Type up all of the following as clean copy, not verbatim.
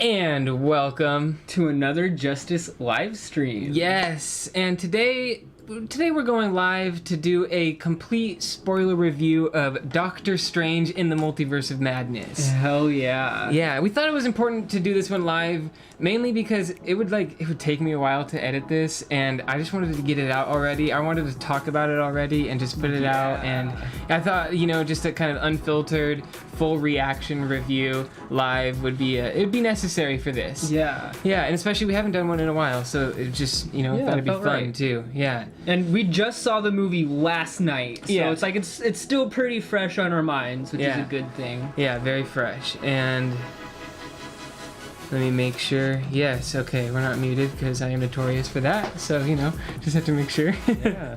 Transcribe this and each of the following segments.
And welcome to another Justice live stream. Yes, and today we're going live to do a complete spoiler review of Doctor Strange in the Multiverse of Madness. Hell yeah. Yeah, we thought it was important to do this one live, mainly because it would take me a while to edit this, and I just wanted to get it out already. I wanted to talk about it already and just put it out, and I thought, just a kind of unfiltered, full reaction review live would be it'd be necessary for this. Yeah. Yeah, and especially we haven't done one in a while, so it just, thought it'd be fun right. too. Yeah. And we just saw the movie last night, so it's like it's still pretty fresh on our minds, which is a good thing. Yeah, very fresh. And let me make sure. Yes, okay, we're not muted because I am notorious for that. So, just have to make sure. Yeah.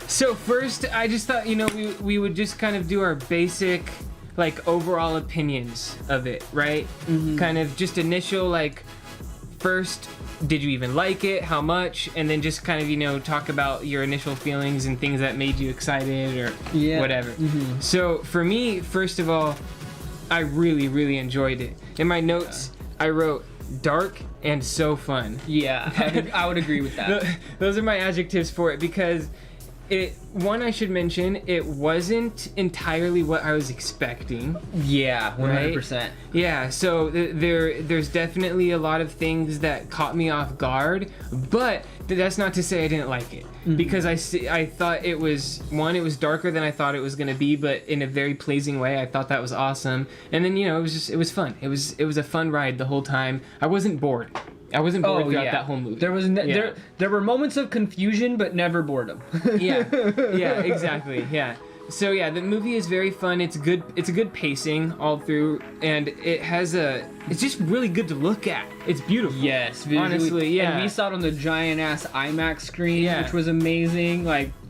So first, I just thought, we would just kind of do our basic, overall opinions of it, right? Mm-hmm. Kind of just initial, first, did you even like it? How much? And then just kind of, talk about your initial feelings and things that made you excited or whatever. Mm-hmm. So for me, first of all, I really, really enjoyed it. In my notes, I wrote dark and so fun. Yeah, I would agree with that. Those are my adjectives for it because I should mention, it wasn't entirely what I was expecting. Yeah, 100%. Right? Yeah, so there's definitely a lot of things that caught me off guard, but that's not to say I didn't like it. Mm-hmm. Because I thought it was darker than I thought it was going to be, but in a very pleasing way. I thought that was awesome. And then, it was fun. It was a fun ride the whole time. I wasn't bored. I wasn't bored throughout that whole movie. There was there were moments of confusion, but never boredom. Yeah, exactly. Yeah. So yeah, the movie is very fun. It's good. It's a good pacing all through, and it's just really good to look at. It's beautiful. Yes, visually. Honestly, yeah. And we saw it on the giant ass IMAX screen, which was amazing.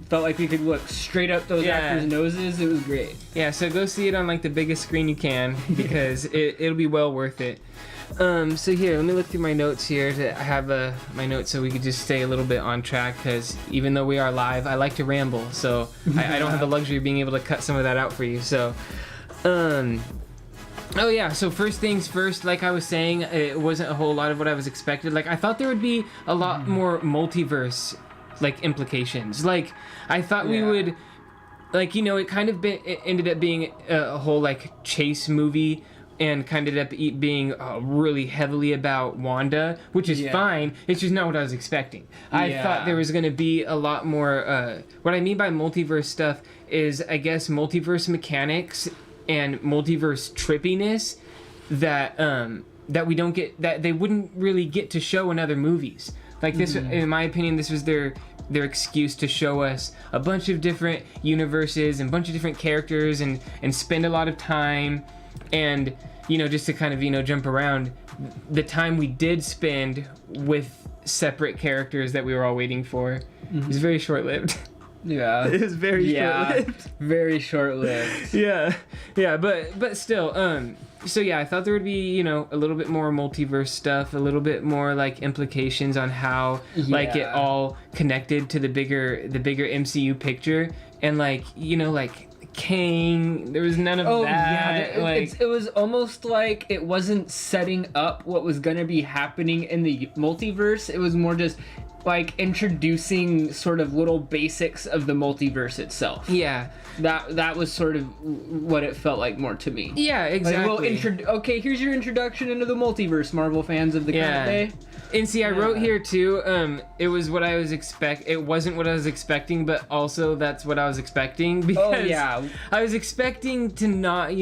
Felt like we could look straight up those actors' noses. It was great. Yeah. So go see it on the biggest screen you can because it'll be well worth it. So here, let me look through my notes here. I have my notes so we could just stay a little bit on track because even though we are live, I like to ramble, so I don't have the luxury of being able to cut some of that out for you. So, so first things first, like I was saying, it wasn't a whole lot of what I was expected. I thought there would be a lot more multiverse, implications. I thought we would, it kind of it ended up being a whole, chase movie, and kind of ended up being really heavily about Wanda, which is fine. It's just not what I was expecting. I thought there was going to be a lot more... what I mean by multiverse stuff is, I guess, multiverse mechanics and multiverse trippiness that we don't get... that they wouldn't really get to show in other movies. This, in my opinion, this was their excuse to show us a bunch of different universes and a bunch of different characters and spend a lot of time and... just to kind of, jump around, the time we did spend with separate characters that we were all waiting for was very short-lived. Yeah. It was very short-lived. Very short-lived. Yeah, but still, so yeah, I thought there would be, a little bit more multiverse stuff, a little bit more, implications on how, it all connected to the bigger MCU picture, and, Kang, there was none of that. It was almost like it wasn't setting up what was going to be happening in the multiverse. It was more just introducing sort of little basics of the multiverse itself. Yeah. That was sort of what it felt like more to me. Yeah, exactly. Okay, here's your introduction into the multiverse, Marvel fans of the current day. And see, I wrote here too, it was what I was it wasn't what I was expecting, but also that's what I was expecting, because I was expecting to not,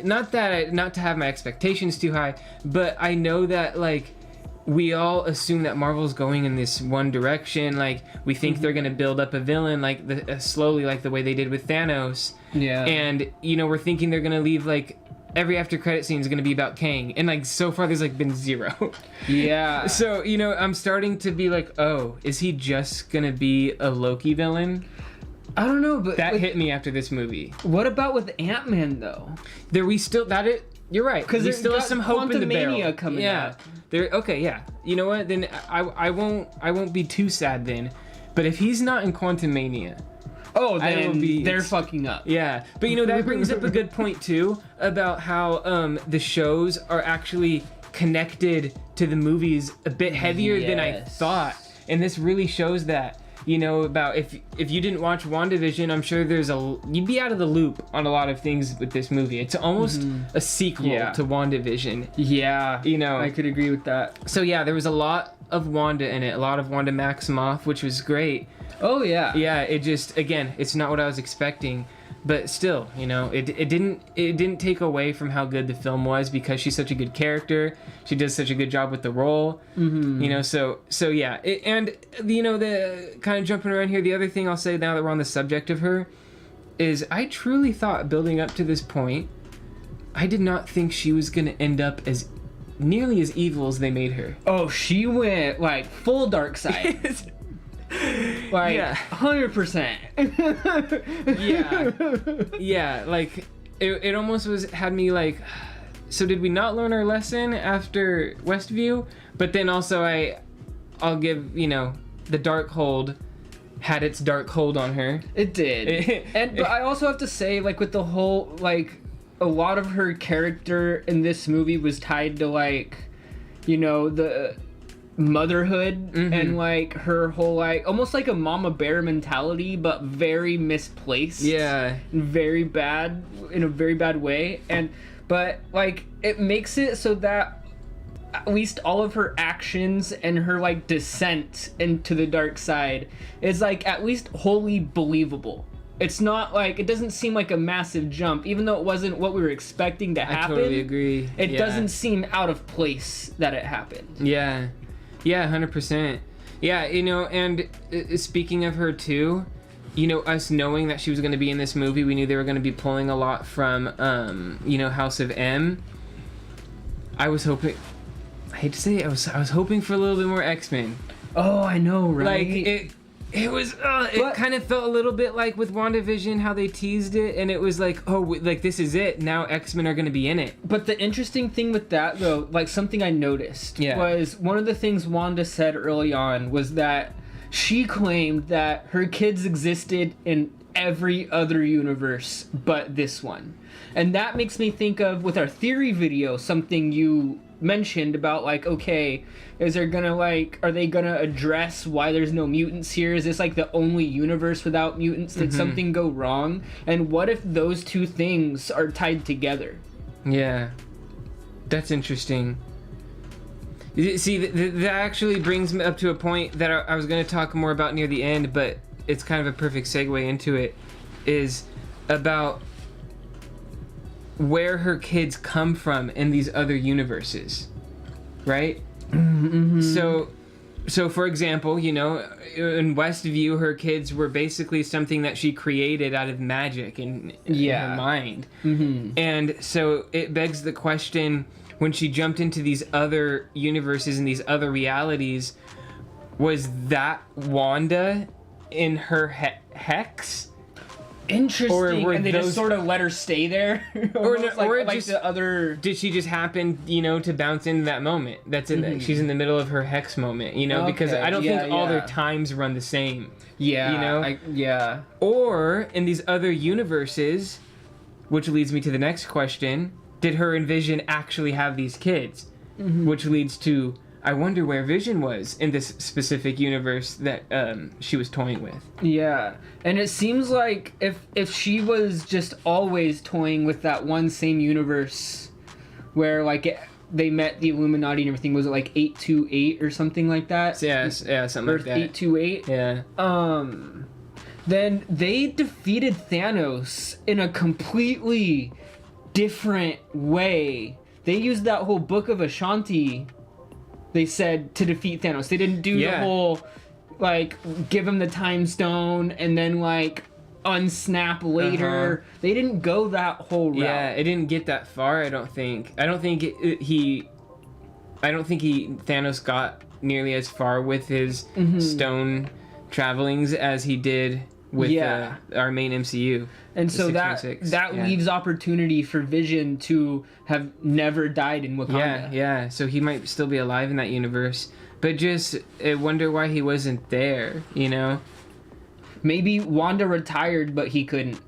not to have my expectations too high, but I know that, we all assume that Marvel's going in this one direction. We think they're going to build up a villain, slowly, the way they did with Thanos. Yeah. And, we're thinking they're going to leave, every after credit scene is going to be about Kang, and like so far there's like been 0. Yeah. So you know, I'm starting to be like, oh, is he just going to be a Loki villain? I don't know, but That hit me after this movie. what about with Ant-Man though? You're right, because we still have some hope in the barrel. Quantumania coming out. Okay, yeah. You know what? Then I won't be too sad then. But if he's not in Quantumania, Oh, I will then be- they're fucking up. yeah. But you know, that brings up a good point too about how the shows are actually connected to the movies a bit heavier than I Yes. thought, and this really shows that. You know, about if you didn't watch WandaVision, I'm sure you'd be out of the loop on a lot of things with this movie. It's almost a sequel to WandaVision. Yeah. You know. I could agree with that. So yeah, there was a lot of Wanda in it, a lot of Wanda Maximoff, which was great. Oh yeah. Yeah, it just, again, it's not what I was expecting, but still, you know, it didn't take away from how good the film was, because she's such a good character. She does such a good job with the role. You know, so yeah, and you know, the kind of jumping around here, the other thing I'll say now that we're on the subject of her is I truly thought, building up to this point, I did not think she was going to end up as nearly as evil as they made her. Oh, she went like full dark side. Like Yeah. 100%. Yeah, like it almost had me like, so did we not learn our lesson after Westview? But then also I'll give, you know, the Darkhold had its dark hold on her. It did. But I also have to say, like, with the whole, like, a lot of her character in this movie was tied to, like, you know, the motherhood and like her whole, like, almost like a mama bear mentality, but very misplaced. Yeah. Very bad, in a very bad way. But like, it makes it so that at least all of her actions and her like descent into the dark side is like at least wholly believable. It's not like, it doesn't seem like a massive jump, even though it wasn't what we were expecting to happen. I totally agree. It doesn't seem out of place that it happened. Yeah. Yeah, 100%. Yeah, you know, and speaking of her too, you know, us knowing that she was going to be in this movie, we knew they were going to be pulling a lot from, you know, House of M. I was hoping, I hate to say it, I was hoping for a little bit more X-Men. Oh, I know, right? Like, it was, it kind of felt a little bit like with WandaVision, how they teased it, and it was like, oh, like, this is it. Now X-Men are going to be in it. But the interesting thing with that, though, like, something I noticed was one of the things Wanda said early on was that she claimed that her kids existed in every other universe but this one. And that makes me think of, with our theory video, something you mentioned about, like, okay, is there gonna, like, are they gonna address why there's no mutants here? Is this like the only universe without mutants? Did something go wrong? And what if those two things are tied together? Yeah, that's interesting. See, that actually brings me up to a point that I was going to talk more about near the end, but it's kind of a perfect segue into it, is about where her kids come from in these other universes, right? So for example, you know, in Westview, her kids were basically something that she created out of magic in her mind. And so it begs the question, when she jumped into these other universes and these other realities, was that Wanda in her hex? Interesting. And they just sort of let her stay there? or like just, the other... Did she just happen, you know, to bounce into that moment? That's it. She's in the middle of her hex moment, you know, because I don't think all their times run the same. Yeah. You know? Or in these other universes, which leads me to the next question, did her and Vision actually have these kids? Which leads to, I wonder where Vision was in this specific universe that she was toying with. Yeah, and it seems like if she was just always toying with that one same universe where, like, they met the Illuminati and everything, was it like 828 or something like that? Yeah, something Earth like that. 828? Yeah. Then they defeated Thanos in a completely different way. They used that whole Book of Ashanti, they said, to defeat Thanos. They didn't do the whole, like, give him the time stone and then, like, unsnap later. They didn't go that whole route. Yeah, it didn't get that far. I don't think Thanos got nearly as far with his stone travelings as he did with our main MCU. And so that leaves opportunity for Vision to have never died in Wakanda. Yeah. So he might still be alive in that universe. But just, I wonder why he wasn't there, you know? Maybe Wanda retired, but he couldn't.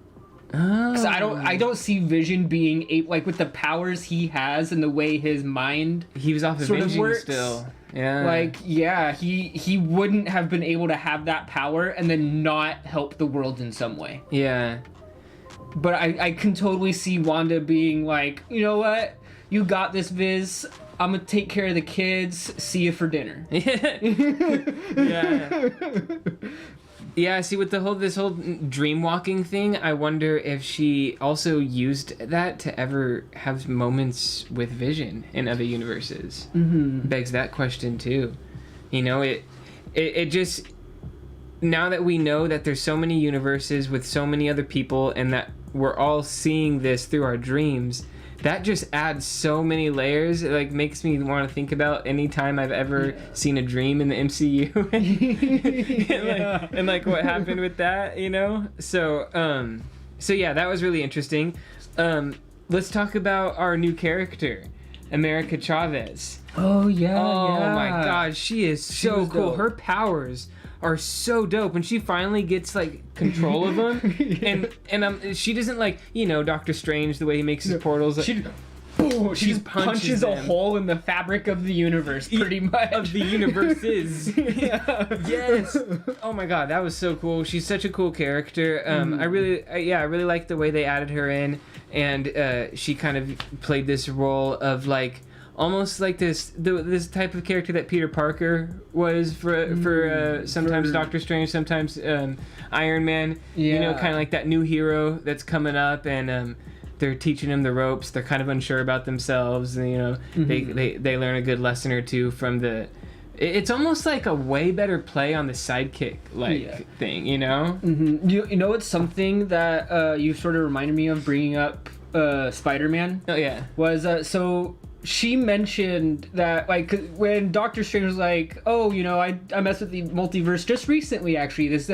Oh. 'Cause I don't see Vision being able, like, with the powers he has and the way his mind he was off sort of Avenging works. still. Yeah. Like, he wouldn't have been able to have that power and then not help the world in some way. Yeah. But I can totally see Wanda being like, you know what? You got this, Viz. I'm gonna take care of the kids. See you for dinner. Yeah. Yeah, see, with this whole dream walking thing, I wonder if she also used that to ever have moments with Vision in other universes. Begs that question too. You know, it just, now that we know that there's so many universes with so many other people and that we're all seeing this through our dreams, that just adds so many layers. It like makes me want to think about any time I've ever seen a dream in the MCU and like what happened with that, you know? So yeah, that was really interesting. Let's talk about our new character, America Chavez. Oh yeah. Oh my god, she is so cool. dope. Her powers are so dope when she finally gets like control of them. And she doesn't, like, you know, Doctor Strange, the way he makes his portals, like, She just punches a them. hole in the fabric of the universe, pretty much. Of the universes. Yes. Oh my god, that was so cool. She's such a cool character. I really like the way they added her in, and she kind of played this role of like almost like this type of character that Peter Parker was for sometimes Doctor Strange, sometimes Iron Man. You know, kind of like that new hero that's coming up, and they're teaching him the ropes. They're kind of unsure about themselves, and you know, they learn a good lesson or two from the. It's almost like a way better play on the sidekick thing, you know. You know, it's something that you sort of reminded me of bringing up Spider-Man. Oh yeah. Was so. She mentioned that, like, when Doctor Strange was like, oh, you know, I messed with the multiverse just recently, actually, this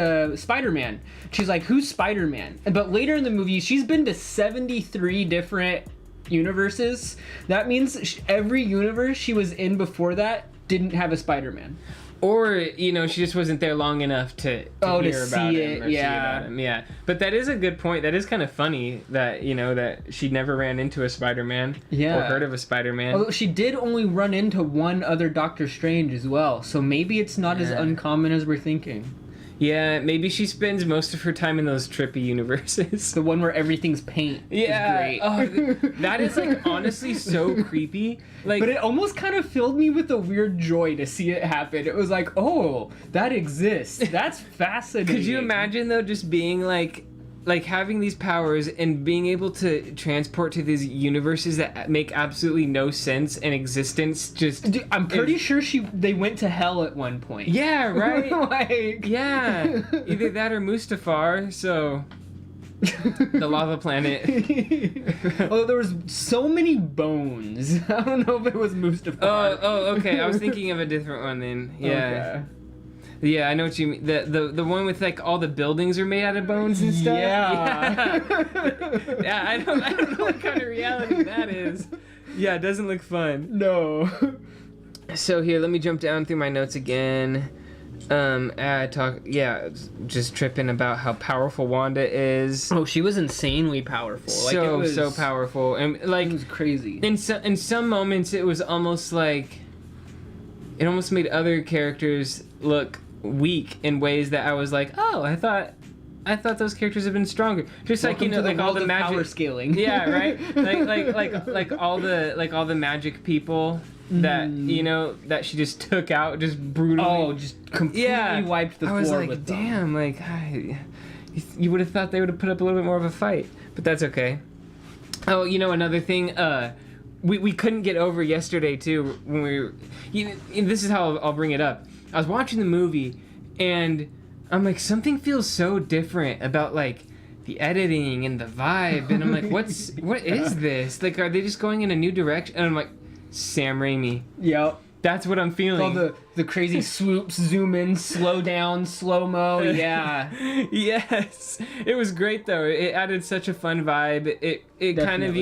Spider-Man. She's like, who's Spider-Man? But later in the movie, she's been to 73 different universes. That means every universe she was in before that didn't have a Spider-Man. Or, you know, she just wasn't there long enough to hear about him or see about him. Yeah. But that is a good point. That is kind of funny that, you know, that she never ran into a Spider-Man. Yeah. Or heard of a Spider-Man. Although she did only run into one other Doctor Strange as well. So maybe it's not as uncommon as we're thinking. Yeah, maybe she spends most of her time in those trippy universes. The one where everything's paint. Yeah. Is great. Oh, that is, like, honestly so creepy. Like, but it almost kind of filled me with a weird joy to see it happen. It was like, oh, that exists. That's fascinating. Could you imagine, though, just being like having these powers and being able to transport to these universes that make absolutely no sense in existence? Just, dude, I'm pretty sure they went to hell at one point. Yeah, right. Like, yeah, either that or Mustafar. So the lava planet. Although there was so many bones. I don't know if it was Mustafar. Oh, okay. I was thinking of a different one then. Yeah. Okay. Yeah, I know what you mean. The one with like all the buildings are made out of bones and stuff. Yeah. Yeah, I don't know what kind of reality that is. Yeah, it doesn't look fun. No. So here, let me jump down through my notes again. Just tripping about how powerful Wanda is. Oh, she was insanely powerful. So powerful, and like it was crazy. In some moments, it was almost like it almost made other characters look weak in ways that I was like, oh, I thought those characters have been stronger. Just Welcome like, you know, like all the magic power scaling. Yeah, right. like all the magic people that you know that she just took out just brutally. Oh, just completely wiped the floor with them. I was like, damn, like you would have thought they would have put up a little bit more of a fight, but that's okay. Oh, you know, another thing, we couldn't get over yesterday too when we were. This is how I'll bring it up. I was watching the movie, and I'm like, something feels so different about like the editing and the vibe, and I'm like, what is this? Like, are they just going in a new direction? And I'm like, Sam Raimi. Yep. That's what I'm feeling. All the crazy swoops, zoom in, slow down, slow-mo, yeah. Yes. It was great, though. It added such a fun vibe. It kind of,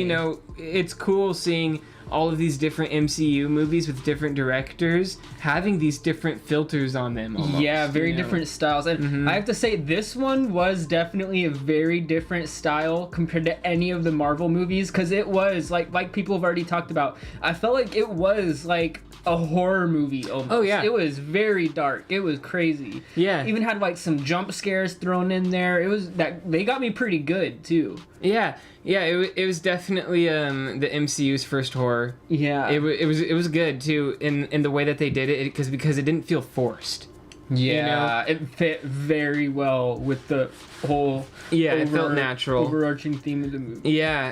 it's cool seeing all of these different MCU movies with different directors having these different filters on them almost, yeah, very different styles. And I have to say, this one was definitely a very different style compared to any of the Marvel movies, because it was, like people have already talked about, I felt like it was like a horror movie almost. Oh, yeah. It was very dark. It was crazy. Yeah. Even had like some jump scares thrown in there. They got me pretty good too. Yeah. Yeah, it was definitely the MCU's first horror. Yeah. It was good too in the way that they did it because it didn't feel forced. Yeah, it fit very well with the whole it felt natural overarching theme of the movie. Yeah.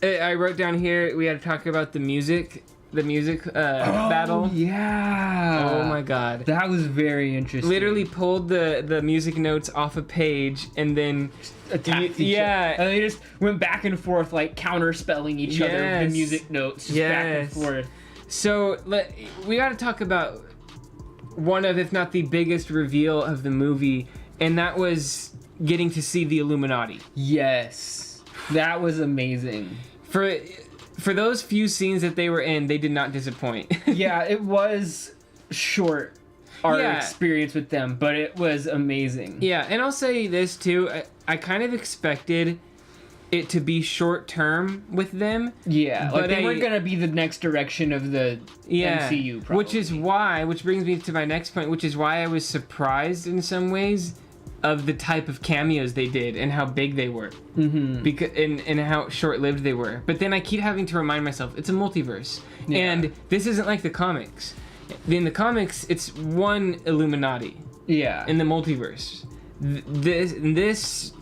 I wrote down here we had to talk about the music battle. Yeah. Oh my god. That was very interesting. Literally pulled the music notes off a page and then attacked each other. And they just went back and forth, like counterspelling each other, the music notes, just back and forth. So we got to talk about one of, if not the biggest reveal of the movie, and that was getting to see the Illuminati. Yes. That was amazing. For those few scenes that they were in, they did not disappoint. Yeah, it was short, our experience with them, but it was amazing. Yeah, and I'll say this too, I kind of expected it to be short term with them. Yeah, but they were going to be the next direction of the MCU, probably. Which brings me to my next point, which is why I was surprised in some ways of the type of cameos they did and how big they were, because and how short-lived they were. But then I keep having to remind myself it's a multiverse, and this isn't like the comics. In the comics, it's one Illuminati. Yeah. In the multiverse, this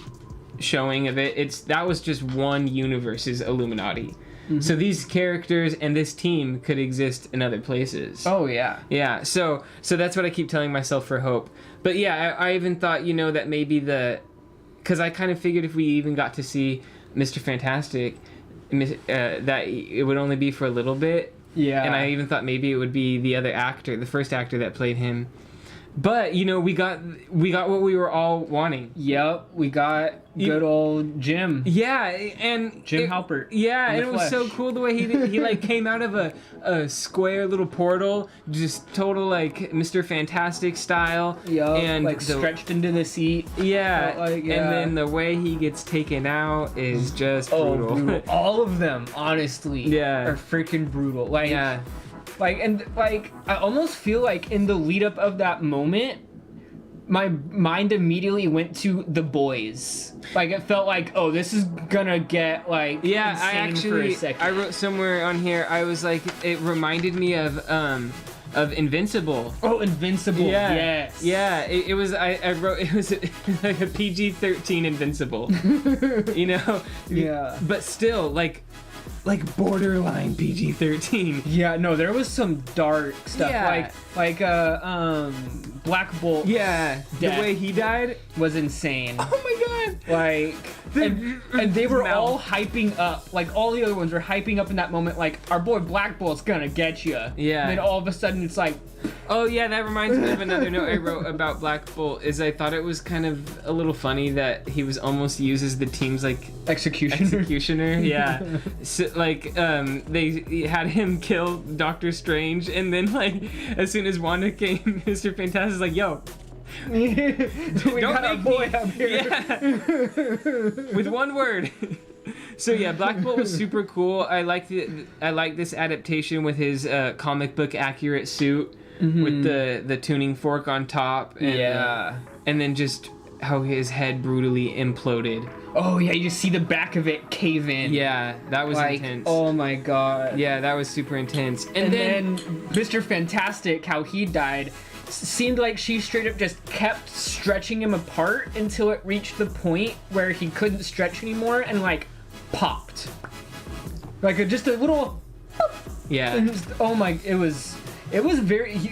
showing of that was just one universe's Illuminati. So these characters and this team could exist in other places. Oh yeah. Yeah. So that's what I keep telling myself for hope. But yeah, I even thought, that maybe because I kind of figured if we even got to see Mr. Fantastic, that it would only be for a little bit. Yeah. And I even thought maybe it would be the first actor that played him. But we got what we were all wanting. Yep, we got good old Jim. Yeah, and Jim Halpert. Yeah, and it was so cool the way he like came out of a square little portal, just total like Mr. Fantastic style. Yep, and like stretched into the seat. Yeah, and then the way he gets taken out is just brutal. All of them, honestly, are freaking brutal. Like, yeah. I almost feel like in the lead up of that moment, my mind immediately went to The Boys. Like, it felt like, oh, this is gonna get, like, insane for a second. I wrote somewhere on here, I was like, it reminded me of Invincible. Oh, Invincible, yes. Yeah, it was, I wrote, it was like a PG-13 Invincible. Yeah. But still, like borderline PG-13. Yeah, no, there was some dark stuff. Yeah. Like Black Bolt. Yeah, the way he died was insane. Oh my god! Like, and they were all hyping up. Like, all the other ones were hyping up in that moment. Like, our boy Black Bolt's gonna get you. Yeah. And then all of a sudden, it's like. Oh yeah, that reminds me of another note I wrote about Black Bolt. Is I thought it was kind of a little funny that he was almost used as the team's like executioner. Yeah. So, like they had him kill Doctor Strange, and then like as soon as Wanda came, Mr. Fantastic is like, "Yo, we got a boy up here." Yeah. With one word. So yeah, Black Bolt was super cool. I like this adaptation with his comic book accurate suit with the tuning fork on top. And, and then just how his head brutally imploded. Oh yeah, you see the back of it cave in. Yeah, that was intense. Oh my god. Yeah, that was super intense. And then Mr. Fantastic, how he died, seemed like she straight up just kept stretching him apart until it reached the point where he couldn't stretch anymore and like popped. Like just a little. Yeah. Oh my! It It was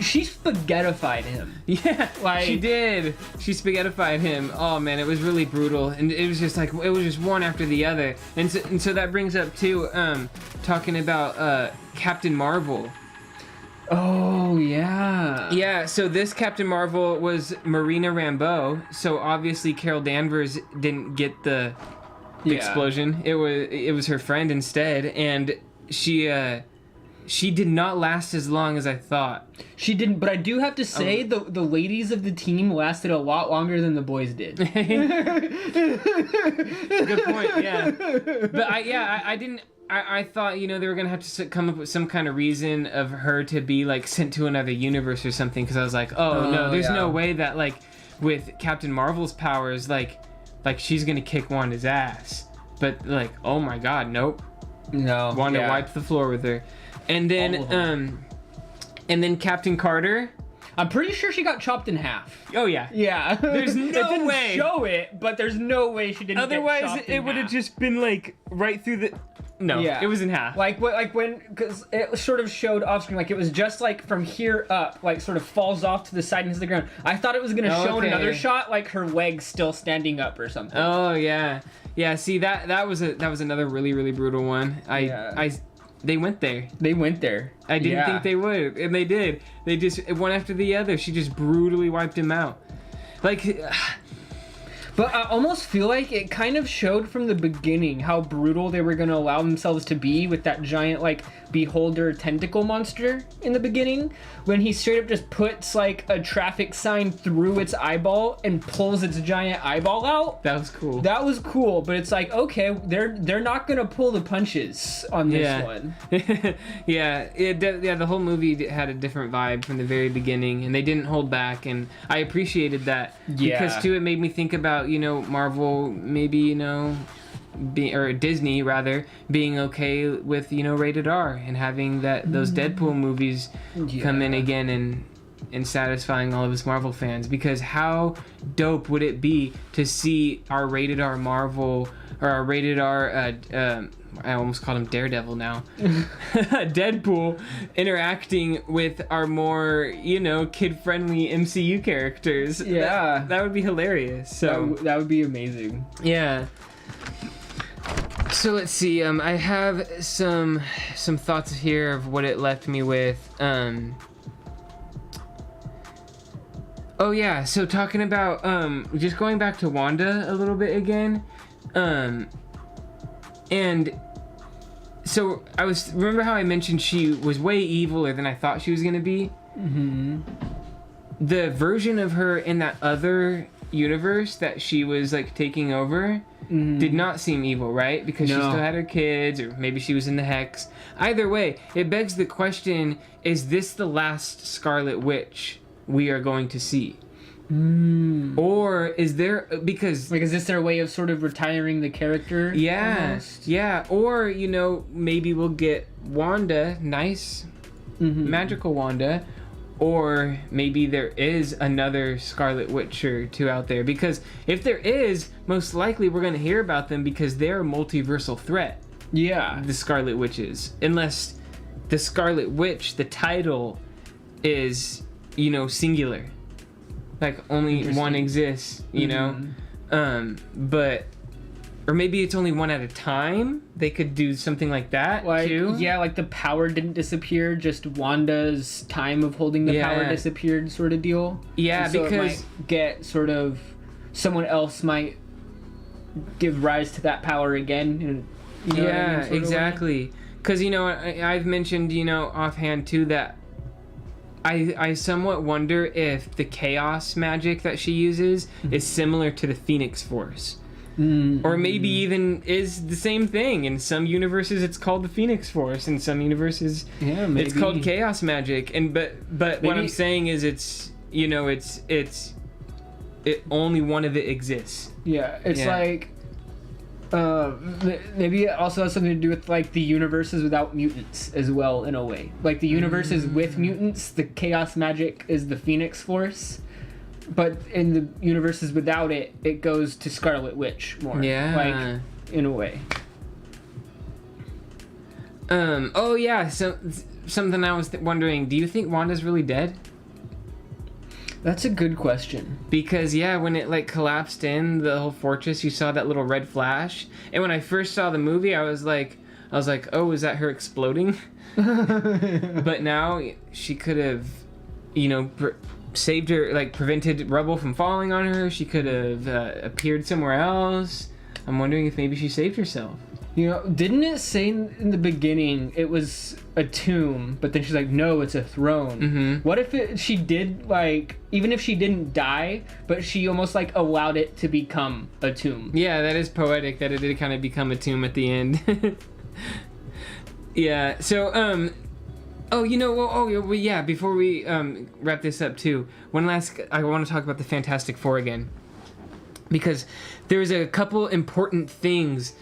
she spaghettified him. Yeah, Like- she did. She spaghettified him. Oh man, it was really brutal, and it was just like it was just one after the other. And so that brings up too, talking about Captain Marvel. Oh yeah. Yeah, so this Captain Marvel was Marina Rambeau. So obviously Carol Danvers didn't get the explosion. It was her friend instead, and she did not last as long as I thought. She didn't, but I do have to say the ladies of the team lasted a lot longer than the boys did. Good point. Yeah, but I didn't. I thought, you know, they were gonna have to come up with some kind of reason of her to be like sent to another universe or something, because I was like, oh no, there's no way that like with Captain Marvel's powers, like she's gonna kick Wanda's ass. But like, oh my God, nope. No. Wanda wiped the floor with her, and then Captain Carter. I'm pretty sure she got chopped in half. Oh yeah. Yeah. There's no it didn't way. show it, but there's no way she didn't. Otherwise, get chopped it would have just been like right through the. No, Yeah. it was in half. Like when, because it sort of showed off screen, like it was just like from here up, like sort of falls off to the side into the ground. I thought it was gonna show in another shot, like her legs still standing up or something. Oh yeah, yeah. See that was another really really brutal one. They went there. They went there. I didn't think they would, and they did. They just one after the other. She just brutally wiped him out. Like. But I almost feel like it kind of showed from the beginning how brutal they were going to allow themselves to be with that giant, like, beholder tentacle monster in the beginning. When he straight up just puts, like, a traffic sign through its eyeball and pulls its giant eyeball out. That was cool. That was cool, but it's like, okay, they're not going to pull the punches on this one. Yeah, the whole movie had a different vibe from the very beginning, and they didn't hold back, and I appreciated that. Yeah. Because, too, it made me think about, you know, Marvel, maybe, you know, or Disney, rather, being okay with, you know, rated R, and having those Deadpool movies come in again and satisfying all of us Marvel fans. Because how dope would it be to see our rated R Marvel, or our rated R, I almost called him Daredevil now, Deadpool, interacting with our more, you know, kid-friendly MCU characters. Yeah. That would be hilarious. So that would be amazing. yeah. So let's see. I have some thoughts here of what it left me with. Oh yeah. So talking about just going back to Wanda a little bit again, and so remember how I mentioned she was way eviler than I thought she was gonna be. Mm-hmm. The version of her in that other universe that she was like taking over did not seem evil, right? Because she still had her kids, or maybe she was in the Hex. Either way, it begs the question, is this the last Scarlet Witch we are going to see? Or is there, because like, is this their way of sort of retiring the character? Almost? Yeah, or, you know, maybe we'll get Wanda, nice, magical Wanda, or maybe there is another Scarlet Witch or two out there. Because if there is, most likely we're going to hear about them, because they're a multiversal threat. Yeah. The Scarlet Witches. Unless the Scarlet Witch, the title, is, you know, singular. Like, only one exists, you know? But... Or maybe it's only one at a time. They could do something like that, like, too. Yeah, like the power didn't disappear, just Wanda's time of holding the power disappeared, sort of deal. Yeah, and so because... it might get sort of... Someone else might give rise to that power again. And, you know what I mean, exactly. Because, you know, I've mentioned, you know, offhand, too, that I somewhat wonder if the chaos magic that she uses is similar to the Phoenix Force. Or maybe even is the same thing. In some universes, it's called the Phoenix Force. In some universes, it's called chaos magic. And but maybe, what I'm saying is, it's, you know, it only one of it exists. Yeah, it's like maybe it also has something to do with like the universes without mutants as well, in a way. Like the universes with mutants, the chaos magic is the Phoenix Force. But in the universes without it, it goes to Scarlet Witch more. Yeah. Like, in a way. Oh yeah, so something I was wondering. Do you think Wanda's really dead? That's a good question. Because when it like collapsed in the whole fortress, you saw that little red flash. And when I first saw the movie, I was like, oh, is that her exploding? But now she could have, saved her, like prevented rubble from falling on her. She could have appeared somewhere else. I'm wondering if maybe she saved herself. Didn't it say in the beginning it was a tomb, but then she's like, no, it's a throne. Mm-hmm. What if she did, like, even if she didn't die, but she almost, like, allowed it to become a tomb? Yeah, that is poetic that it did kind of become a tomb at the end. Yeah, so, before we wrap this up, too, I want to talk about the Fantastic Four again. Because there's a couple important things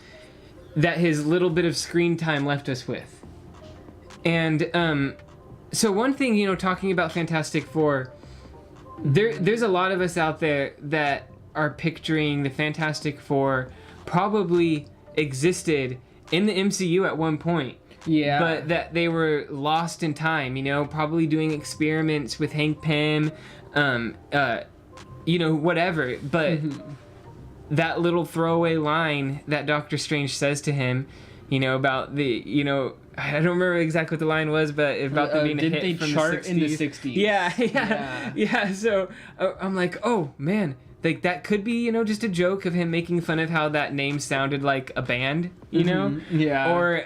that his little bit of screen time left us with. And so one thing, talking about Fantastic Four, there's a lot of us out there that are picturing the Fantastic Four probably existed in the MCU at one point. Yeah. But that they were lost in time, probably doing experiments with Hank Pym, whatever. But that little throwaway line that Doctor Strange says to him, about the, I don't remember exactly what the line was, but about them being a hit they from chart the 60s. in the 60s? Yeah. So I'm like, oh man, like that could be, just a joke of him making fun of how that name sounded like a band, Yeah. Or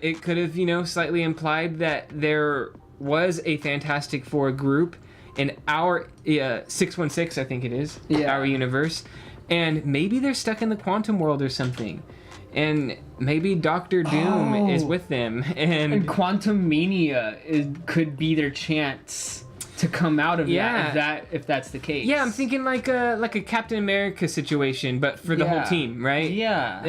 it could have, slightly implied that there was a Fantastic Four group in our 616, I think it is, our universe, and maybe they're stuck in the quantum world or something. And maybe Doctor Doom is with them, and Quantum Mania could be their chance to come out of that if that's the case. Yeah, I'm thinking like a Captain America situation, but for the whole team, right? Yeah.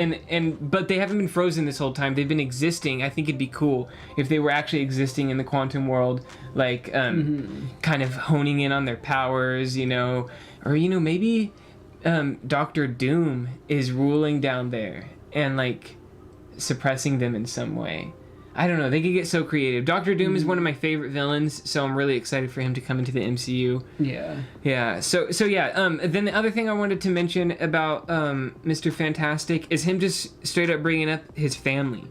But they haven't been frozen this whole time. They've been existing. I think it'd be cool if they were actually existing in the quantum world, like kind of honing in on their powers, or maybe Doctor Doom is ruling down there and like suppressing them in some way. I don't know. They could get so creative. Doctor Doom is one of my favorite villains, so I'm really excited for him to come into the MCU. Yeah. Yeah. So then the other thing I wanted to mention about Mr. Fantastic is him just straight up bringing up his family,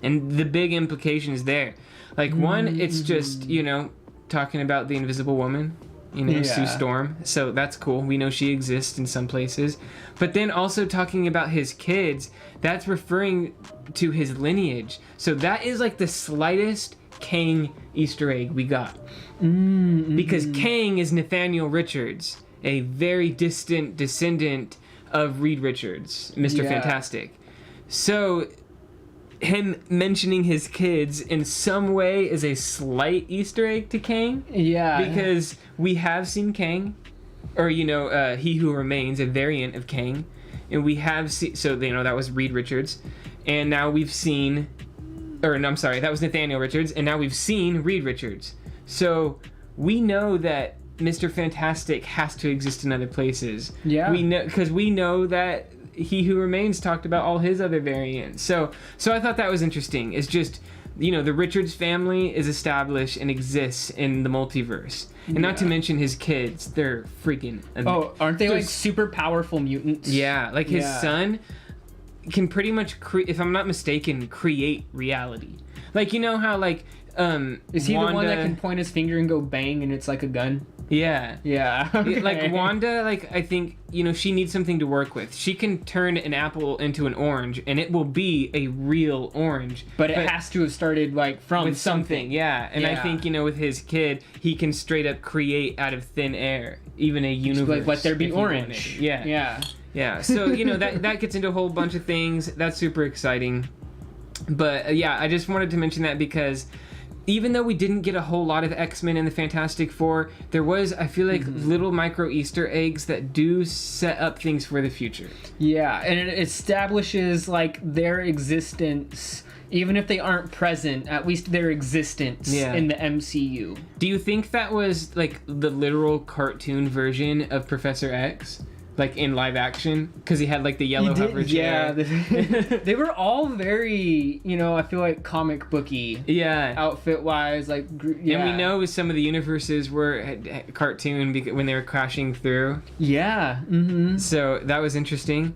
and the big implications there. Like one, it's just talking about the Invisible Woman. Sue Storm. So that's cool. We know she exists in some places. But then also talking about his kids, that's referring to his lineage. So that is like the slightest Kang Easter egg we got. Because Kang is Nathaniel Richards, a very distant descendant of Reed Richards, Mr. Fantastic. So him mentioning his kids in some way is a slight Easter egg to Kang. Yeah. Because we have seen Kang, or He Who Remains, a variant of Kang, and we have that was Reed Richards, and now we've seen, that was Nathaniel Richards, and now we've seen Reed Richards. So we know that Mr. Fantastic has to exist in other places. Yeah. Because we know that He Who Remains talked about all his other variants. So I thought that was interesting. It's just, the Richards family is established and exists in the multiverse. And not to mention his kids. They're freaking amazing. Oh, aren't they like super powerful mutants? Yeah, like his son can pretty much, if I'm not mistaken, create reality. Like, how like... is he Wanda, the one that can point his finger and go bang and it's like a gun? Yeah. Yeah. Okay. Like Wanda, I think, she needs something to work with. She can turn an apple into an orange and it will be a real orange. But it has to have started from something. Yeah. And I think, with his kid, he can straight up create out of thin air, even a universe. Let there be orange. Yeah. Yeah. Yeah. So, that gets into a whole bunch of things. That's super exciting. But I just wanted to mention that because even though we didn't get a whole lot of X-Men in the Fantastic Four, there was, I feel like, little micro Easter eggs that do set up things for the future. Yeah, and it establishes, their existence, even if they aren't present, at least their existence in the MCU. Do you think that was, the literal cartoon version of Professor X? like in live action, because he had like the yellow hover chair. Yeah, they were all very, I feel like comic booky. Yeah. Outfit wise, like yeah. And we know some of the universes were cartoon when they were crashing through. Yeah. Mm-hmm. So that was interesting.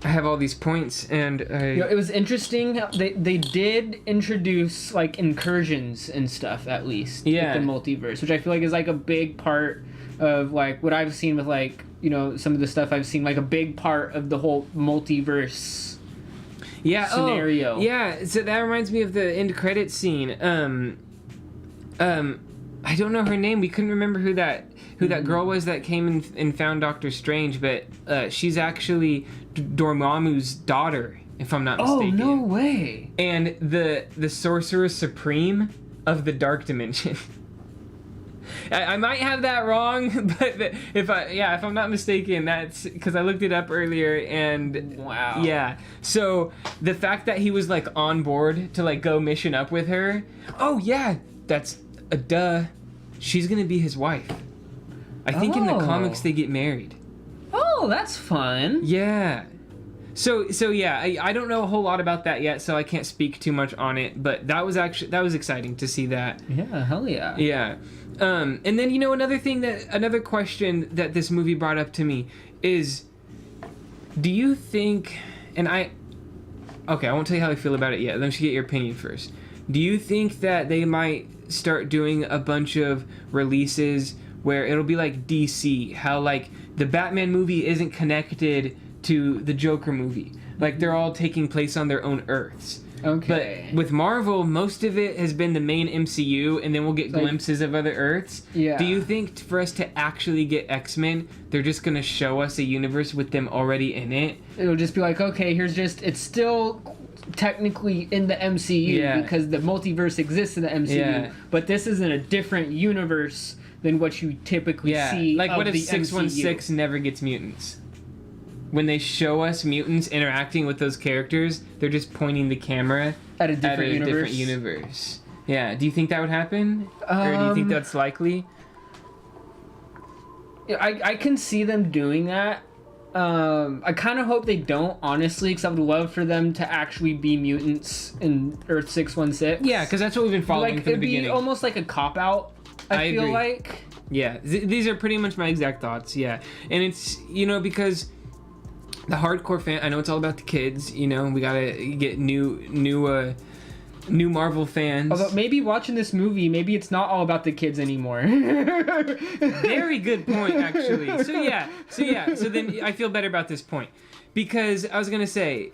I have all these points, and it was interesting. They did introduce like incursions and stuff, at least. Yeah. With the multiverse, which I feel like is like a big part of like what I've seen with like some of the stuff I've seen, like a big part of the whole multiverse. Scenario. Yeah. So that reminds me of the end credit scene. I don't know her name. We couldn't remember who that girl was that came and found Doctor Strange, but she's actually Dormammu's daughter, if I'm not mistaken. Oh, no way. And the Sorcerer Supreme of the Dark Dimension. I might have that wrong, but if I'm not mistaken, that's because I looked it up earlier, and wow. Yeah. So the fact that he was like on board to like go mission up with her. Oh yeah, that's a duh. She's gonna be his wife. I think in the comics they get married. Oh, that's fun. Yeah. So yeah, I don't know a whole lot about that yet, so I can't speak too much on it. But that was exciting to see that. Yeah, hell yeah. Yeah. And then another question that this movie brought up to me is, do you think? I won't tell you how I feel about it yet. Let me get your opinion first. Do you think that they might start doing a bunch of releases where it'll be like DC, how like the Batman movie isn't connected to the Joker movie, like they're all taking place on their own Earths? Okay. But with Marvel, most of it has been the main MCU, and then we'll get glimpses of other Earths. Yeah. Do you think for us to actually get X-Men, they're just gonna show us a universe with them already in it? It'll just be like, okay, it's still technically in the MCU because the multiverse exists in the MCU, but this is in a different universe than what you typically see. Like, what if the 616 never gets mutants? When they show us mutants interacting with those characters, they're just pointing the camera at a different universe. Yeah. Do you think that would happen, or do you think that's likely? I can see them doing that. I kind of hope they don't, honestly, because I would love for them to actually be mutants in Earth 616. Yeah, because that's what we've been following from the beginning. It'd be almost like a cop-out, I feel agree. like. Yeah, these are pretty much my exact thoughts, yeah. And it's, because the hardcore fan, I know it's all about the kids, we gotta get new Marvel fans. Although maybe watching this movie, maybe it's not all about the kids anymore. Very good point, actually. So then I feel better about this point. Because I was gonna say,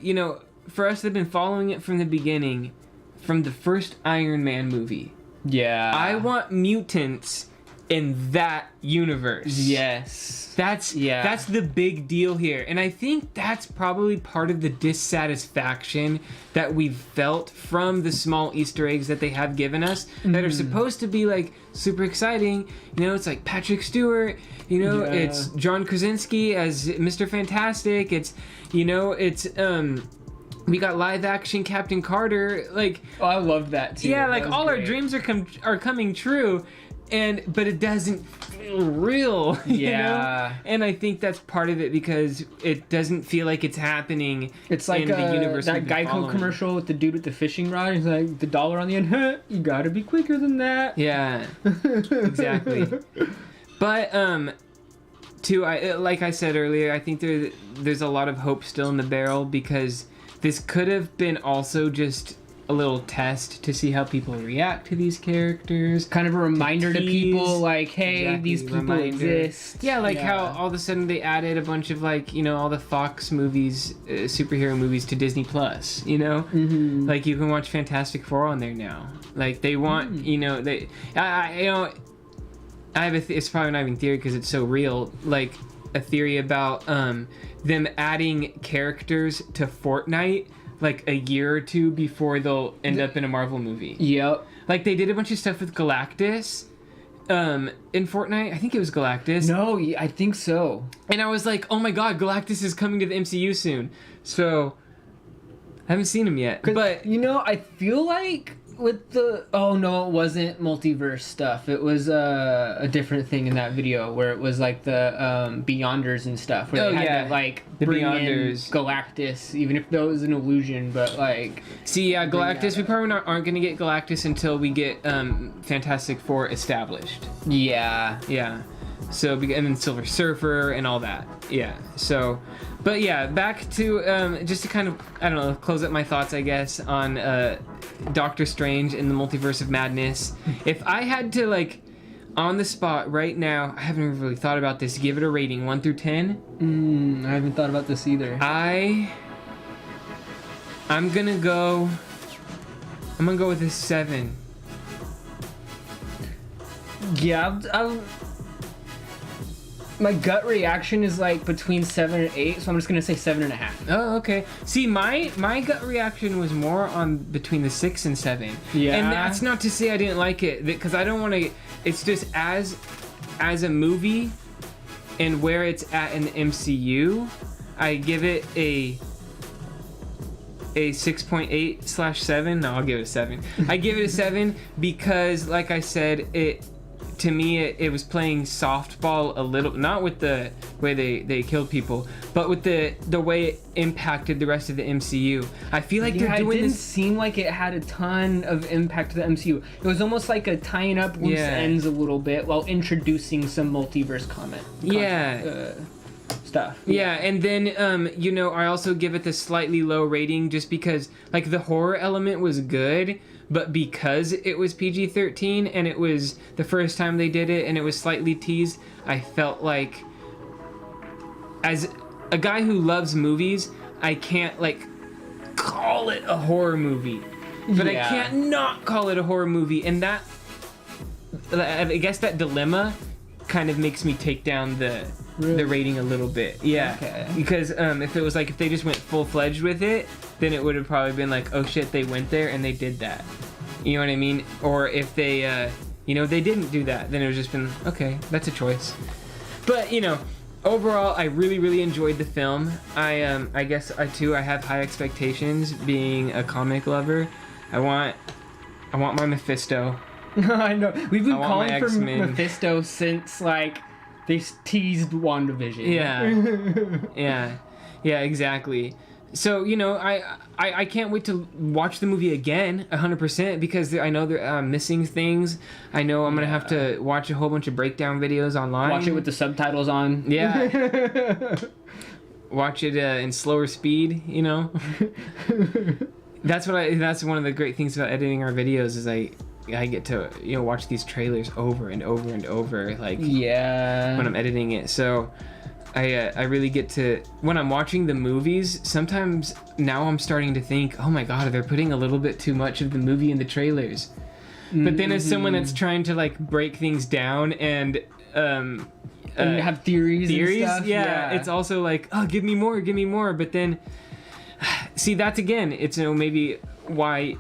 for us that have been following it from the beginning, from the first Iron Man movie. Yeah. I want mutants in that universe. Yes. That's the big deal here. And I think that's probably part of the dissatisfaction that we've felt from the small Easter eggs that they have given us that are supposed to be like super exciting. It's like Patrick Stewart, it's John Krasinski as Mr. Fantastic. It's we got live action Captain Carter. Like, oh, I loved that too. Yeah, like all great. Our dreams are coming true. But it doesn't feel real. Yeah. And I think that's part of it because it doesn't feel like it's happening. It's like in the universe that Geico commercial with the dude with the fishing rod. He's like, the dollar on the end. You gotta be quicker than that. Yeah. Exactly. But like I said earlier, I think there's a lot of hope still in the barrel because this could have been also just a little test to see how people react to these characters. Kind of a reminder to people, like, hey, these people exist. Yeah, like how all of a sudden they added a bunch of, like, all the Fox movies, superhero movies to Disney Plus, Mm-hmm. Like, you can watch Fantastic Four on there now. Like, they want, I have it's probably not even theory because it's so real, like, a theory about them adding characters to Fortnite like a year or two before they'll end up in a Marvel movie. Yep. Like they did a bunch of stuff with Galactus in Fortnite. I think it was Galactus. No, I think so. And I was like, oh my god, Galactus is coming to the MCU soon. So I haven't seen him yet. But I feel like with the it wasn't multiverse stuff. It was a different thing in that video where it was like the Beyonders and stuff where they had to like the bring Beyonders. in Galactus, even if that was an illusion. But like, see, yeah, Galactus. We probably aren't gonna get Galactus until we get Fantastic Four established. yeah. Yeah. So and then Silver Surfer and all that. Yeah. So, but yeah, back to just to kind of close up my thoughts, I guess, on Doctor Strange in the Multiverse of Madness. If I had to like on the spot right now, I haven't really thought about this. Give it a rating 1 through 10. I haven't thought about this either. I'm gonna go with a 7. Yeah, my gut reaction is like between 7 and 8, so I'm just gonna say 7.5. Oh, okay. See, my gut reaction was more on between the 6 and 7. Yeah. And that's not to say I didn't like it, because I don't want to. It's just as a movie and where it's at in the MCU, I give it a 6.8/7. No, I'll give it a 7. I give it a 7 because, like I said, to me, it was playing softball a little, not with the way they killed people, but with the way it impacted the rest of the MCU. I feel like they're doing it didn't this. seem like it had a ton of impact to the MCU. It was almost like a tying up loose ends a little bit while introducing some multiverse stuff. Yeah, and then I also give it the slightly low rating just because like the horror element was good, but because it was PG-13 and it was the first time they did it and it was slightly teased, I felt like as a guy who loves movies, I can't like call it a horror movie. But I can't not call it a horror movie, and that I guess that dilemma kind of makes me take down the rating a little bit. Yeah. Okay. Because if they just went full-fledged with it, then it would have probably been like, oh shit, they went there and they did that. You know what I mean? Or if they they didn't do that, then it would just been, okay, that's a choice. But, overall, I really, really enjoyed the film. I guess I have high expectations being a comic lover. I want my Mephisto. I know. We've been calling for X-Men. Mephisto since like they teased WandaVision. Yeah, exactly. So I can't wait to watch the movie again 100% because I know they're missing things. I know I'm gonna have to watch a whole bunch of breakdown videos online. Watch it with the subtitles on. Yeah. Watch it in slower speed. That's one of the great things about editing our videos is I get to watch these trailers over and over and over when I'm editing it. So I really get to, when I'm watching the movies, sometimes now I'm starting to think, oh my god, they're putting a little bit too much of the movie in the trailers. But then as someone that's trying to like break things down and have theories and stuff, it's also like, oh, give me more. But then see, that's again, it's maybe why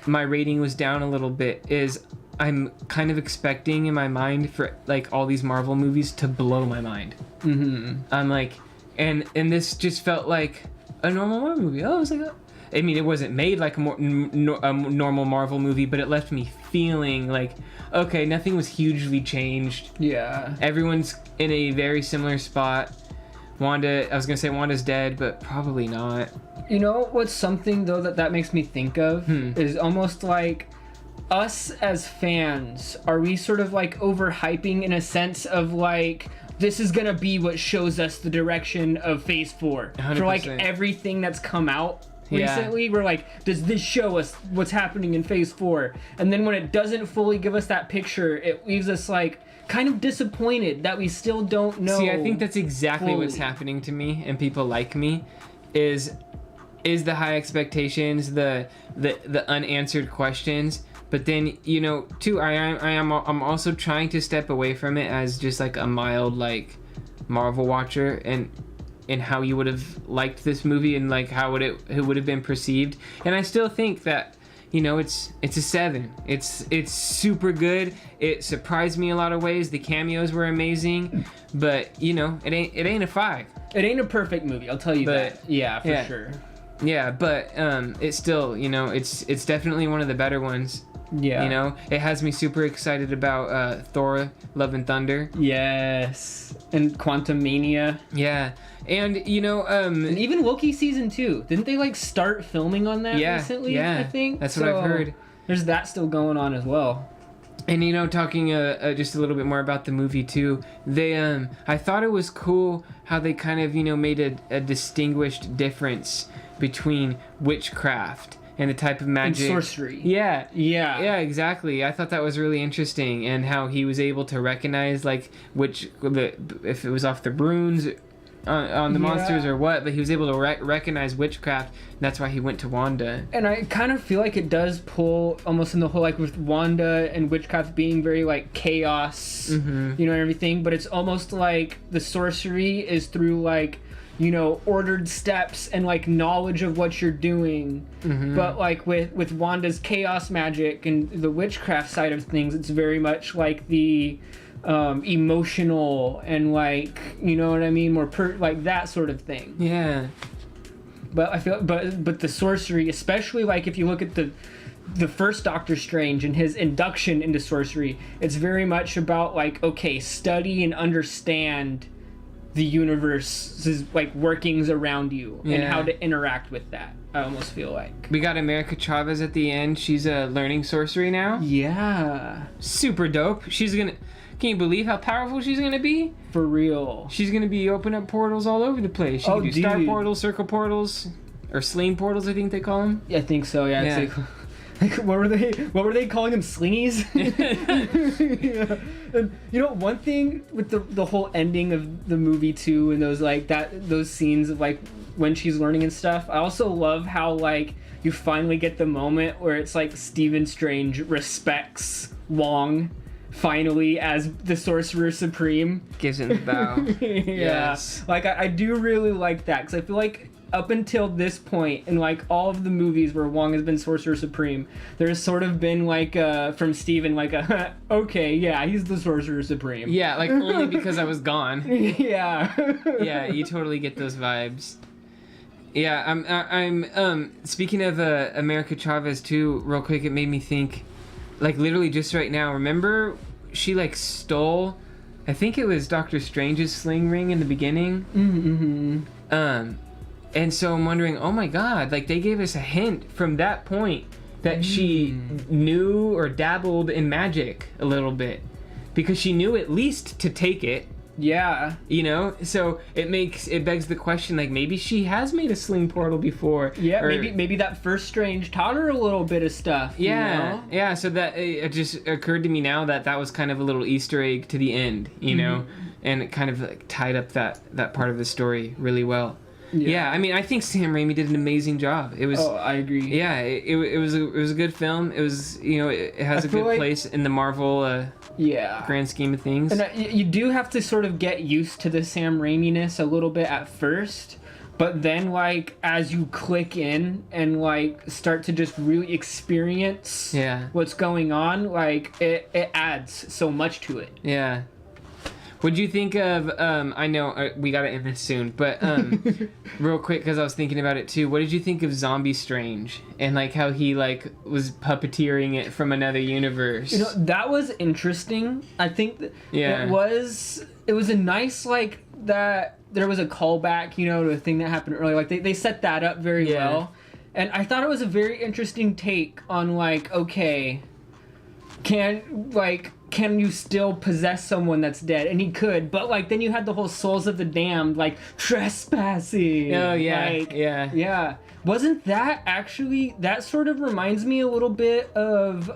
my rating was down a little bit, is I'm kind of expecting in my mind for like all these Marvel movies to blow my mind. I'm like, and this just felt like a normal Marvel movie. Oh, it was like, I mean, it wasn't made like a normal Marvel movie, but it left me feeling like, okay, nothing was hugely changed. Yeah. Everyone's in a very similar spot. I was gonna say Wanda's dead, but probably not. You know what's something though that makes me think of is almost like us as fans. Are we sort of like overhyping in a sense of like, this is gonna be what shows us the direction of Phase 4 100%. for like everything that's come out recently? We're like, does this show us what's happening in Phase 4? And then when it doesn't fully give us that picture, it leaves us like kind of disappointed that we still don't know. See, I think that's exactly fully what's happening to me and people like me is the high expectations, the unanswered questions. But then, too, I'm also trying to step away from it as just like a mild like Marvel watcher and how you would have liked this movie and like how it would have been perceived. And I still think that it's a 7. It's super good. It surprised me a lot of ways. The cameos were amazing, but it ain't a 5. It ain't a perfect movie, I'll tell you that. Yeah, for sure. Yeah, but it's still, you know, it's definitely one of the better ones. Yeah. You know, it has me super excited about Thor: Love and Thunder. Yes. And Quantum Mania. Yeah. And you know, And even Loki season 2. Didn't they like start filming on that recently? Yeah, I think that's what I've heard. There's that still going on as well. And you know, talking just a little bit more about the movie too, they I thought it was cool how they kind of, you know, made a distinguished difference between witchcraft and the type of magic And sorcery. Yeah, Yeah, exactly. I thought that was really interesting, and how he was able to recognize like if it was off the runes on the monsters or what, but he was able to recognize witchcraft, and that's why he went to Wanda. And I kind of feel like it does pull almost in the whole, like with Wanda and witchcraft being very like chaos, you know, and everything, but it's almost like the sorcery is through like, you know, ordered steps and like knowledge of what you're doing. But like with Wanda's chaos magic and the witchcraft side of things, it's very much like the emotional and like, you know what I mean, more like that sort of thing. Yeah. But I feel, but the sorcery, especially like if you look at the first Doctor Strange and his induction into sorcery, it's very much about like, okay, study and understand the universe's like workings around you and how to interact with that. I almost feel like We got America Chavez at the end. She's learning sorcery now. Yeah, Super dope. She's gonna. Can you believe how powerful she's gonna be? for real. She's gonna be opening up portals all over the place. She can do star portals, circle portals, or sling portals, I think they call them. I think so. Yeah. It's like what were they calling them, slingies? Yeah. And you know, one thing with the whole ending of the movie too, and those scenes of like when she's learning and stuff, I also love how like you finally get the moment where it's like Stephen Strange respects Wong finally as the Sorcerer Supreme. Gives him the bow. Yes. Like I do really like that, because I feel like up until this point in like all of the movies where Wong has been Sorcerer Supreme, there's sort of been like from Steven like a okay, yeah, he's the Sorcerer Supreme. Yeah, like only because I was gone. Yeah. Yeah, you totally get those vibes. Yeah, I'm speaking of America Chavez too, real quick, it made me think, like literally just right now, remember she like stole, I think it was Doctor Strange's sling ring in the beginning? And so I'm wondering, oh my god, like they gave us a hint from that point that she knew or dabbled in magic a little bit, because she knew at least to take it. Yeah. You know, so it begs the question, like maybe she has made a sling portal before. Yeah, or maybe that first Strange taught her a little bit of stuff. Yeah, you know? yeah. So that it just occurred to me now that was kind of a little Easter egg to the end, you know, and it kind of like tied up that part of the story really well. Yeah, I mean, I think Sam Raimi did an amazing job. It was. Oh, I agree. Yeah, it was a good film. It was, you know, it has a good place in the Marvel. Grand scheme of things. And you do have to sort of get used to the Sam Raimi-ness a little bit at first, but then like as you click in and like start to just really experience what's going on, like it adds so much to it. Yeah. What'd you think of, I know we gotta end this soon, but real quick, because I was thinking about it too, what did you think of Zombie Strange? And like how he like was puppeteering it from another universe? You know, that was interesting. I think it was a nice, like, that there was a callback, you know, to a thing that happened earlier. Like they set that up very well. And I thought it was a very interesting take on like, okay, can you still possess someone that's dead? And he could, but like then you had the whole Souls of the Damned, like trespassing. Oh yeah, like, yeah. Wasn't that actually, that sort of reminds me a little bit of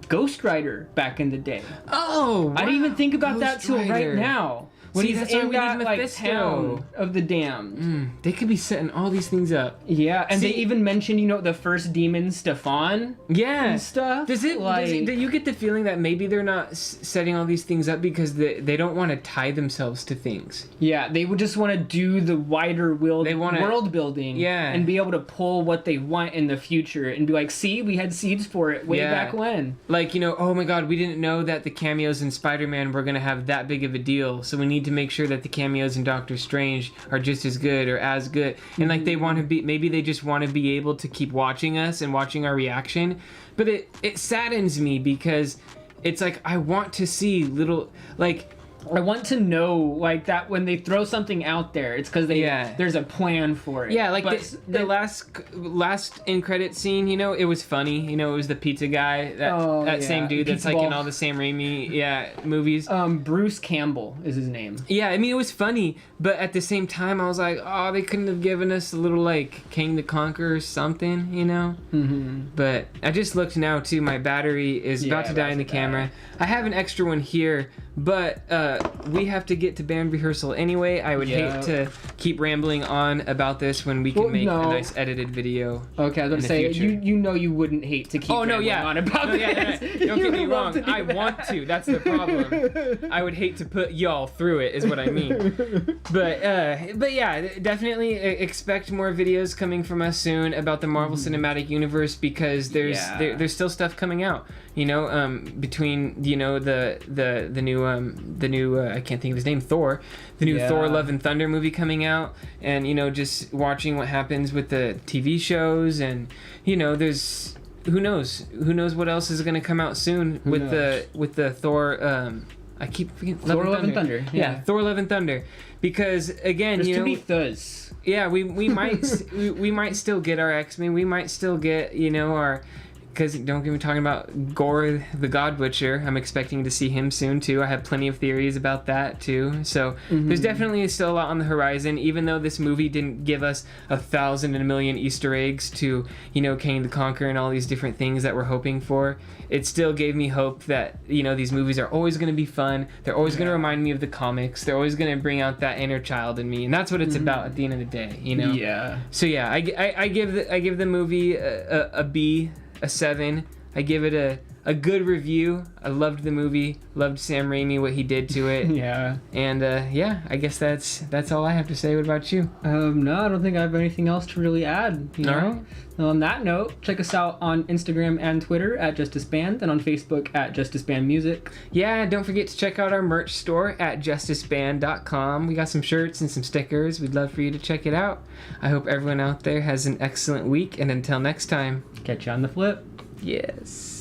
Ghost Rider back in the day. Oh, wow. I didn't even think about that till right now. When he's that's why in we that need like Mephisto. town of the damned. They could be setting all these things up. Yeah, and they even mentioned, you know, the first demon, Stefan. Yeah. And stuff. Do you get the feeling that maybe they're not setting all these things up because they don't want to tie themselves to things? Yeah, they would just want to do the wider world building. Yeah. And be able to pull what they want in the future and be like, see, we had seeds for it way back when. Like, you know, oh my god, we didn't know that the cameos in Spider-Man were going to have that big of a deal, so we need to make sure that the cameos in Doctor Strange are just as good or as good. And like they want to be, maybe they just want to be able to keep watching us and watching our reaction. But it saddens me because it's like I want to see little, like, I want to know, like, that when they throw something out there, it's because there's a plan for it. Yeah, like the last end credit scene, you know, it was funny. You know, it was the pizza guy, that same dude that's like in all the Sam Raimi movies. Bruce Campbell is his name. Yeah, I mean, it was funny, but at the same time, I was like, oh, they couldn't have given us a little, like, King the Conqueror or something, you know? Mm-hmm. But I just looked now, too. My battery is about to die in the camera. I have an extra one here, but we have to get to band rehearsal anyway. I would hate to keep rambling on about this when we can make a nice edited video. Okay, I was going to say, you know you wouldn't hate to keep rambling on about this. Don't get me wrong. I want to. That's the problem. I would hate to put y'all through it, is what I mean. But yeah, definitely expect more videos coming from us soon about the Marvel Cinematic Universe, because there's still stuff coming out. You know, between, you know, the new I can't think of his name, Thor, the new Thor Love and Thunder movie coming out, and, you know, just watching what happens with the TV shows, and, you know, there's who knows what else is going to come out soon with the Thor. I keep forgetting Thor Love and Thunder. Yeah, Thor Love and Thunder, because again, there's you know, too many thus. Yeah, we might we might still get our X-Men. We might still get, you know, our. Because don't get me talking about Gore the God Butcher. I'm expecting to see him soon too. I have plenty of theories about that too. So there's definitely still a lot on the horizon, even though this movie didn't give us 1,000 and a million Easter eggs to, you know, King the Conqueror and all these different things that we're hoping for. It still gave me hope that, you know, these movies are always going to be fun. They're always going to remind me of the comics. They're always going to bring out that inner child in me, and that's what it's about at the end of the day, you know. Yeah. So yeah, I give the movie a B. A 7. I give it a good review. I loved the movie. Loved Sam Raimi, what he did to it. Yeah. And I guess that's all I have to say. What about you? No, I don't think I have anything else to really add. You know? All right. On that note, check us out on Instagram and Twitter at JustisBand, and on Facebook at JustisBand Music. Yeah, don't forget to check out our merch store at JustisBand.com. We got some shirts and some stickers. We'd love for you to check it out. I hope everyone out there has an excellent week, and until next time, catch you on the flip. Yes.